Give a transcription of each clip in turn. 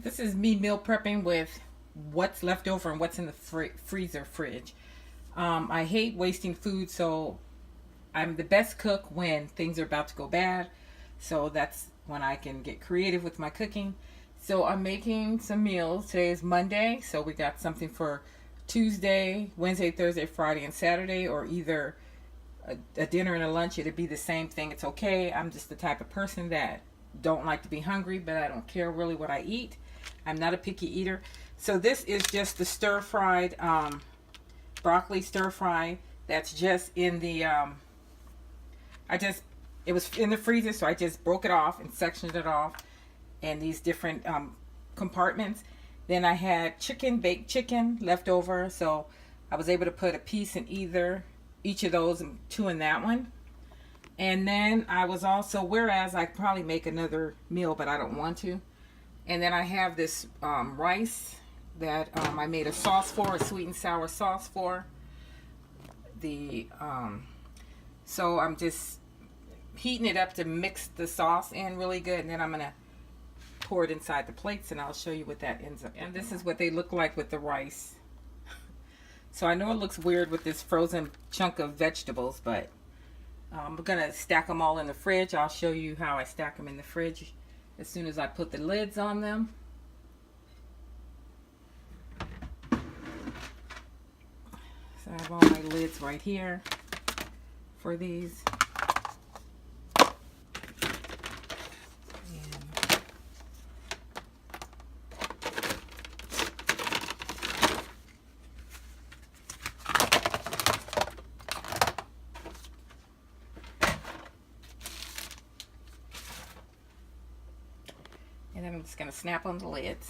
This is me meal prepping with what's left over and what's in the freezer fridge. I hate wasting food, so I'm the best cook when things are about to go bad. So that's when I can get creative with my cooking. So I'm making some meals. Today is Monday, so we got something for Tuesday, Wednesday, Thursday, Friday, and Saturday, or either a dinner and a lunch. It'd be the same thing. It's okay. I'm just the type of person that don't like to be hungry, but I don't care really what I eat. I'm not a picky eater. So this is just the stir-fried broccoli stir-fry. That's just in the it was in the freezer, so I just broke it off and sectioned it off in these different compartments. Then I had baked chicken left over, so I was able to put a piece in each of those and two in that one. And then I was also, whereas I could probably make another meal, but I don't want to. And then I have this rice that I made a sauce for, a sweet and sour sauce for. So I'm just heating it up to mix the sauce in really good, and then I'm gonna pour it inside the plates, and I'll show you what that ends up. And this is what they look like with the rice. So I know it looks weird with this frozen chunk of vegetables, but I'm gonna stack them all in the fridge. I'll show you how I stack them in the fridge as soon as I put the lids on them. So I have all my lids right here for these. And then I'm just going to snap on the lids.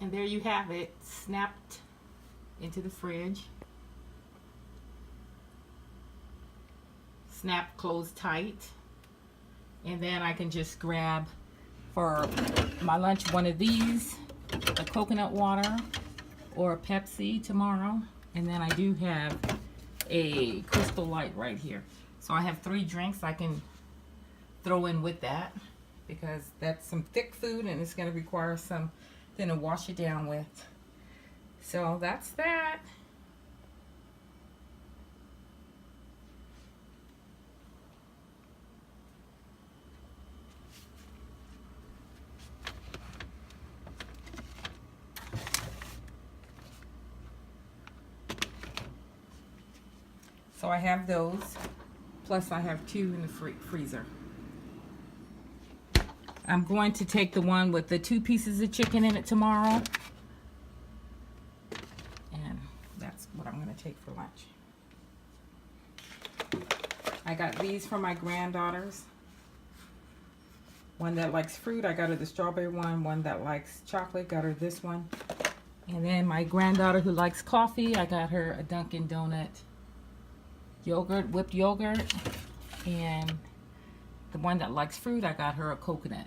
And there you have it, snapped into the fridge. Snap closed tight. And then I can just grab for my lunch one of these, a coconut water or a Pepsi tomorrow. And then I do have a Crystal Light right here. So I have 3 drinks I can throw in with that, because that's some thick food and it's going to require something to wash it down with. So that's that. So I have those, plus I have 2 in the freezer. I'm going to take the one with the 2 pieces of chicken in it tomorrow. And that's what I'm going to take for lunch. I got these for my granddaughters. One that likes fruit, I got her the strawberry one. One that likes chocolate, got her this one. And then my granddaughter who likes coffee, I got her a Dunkin' Donut whipped yogurt. And the one that likes fruit, I got her a coconut.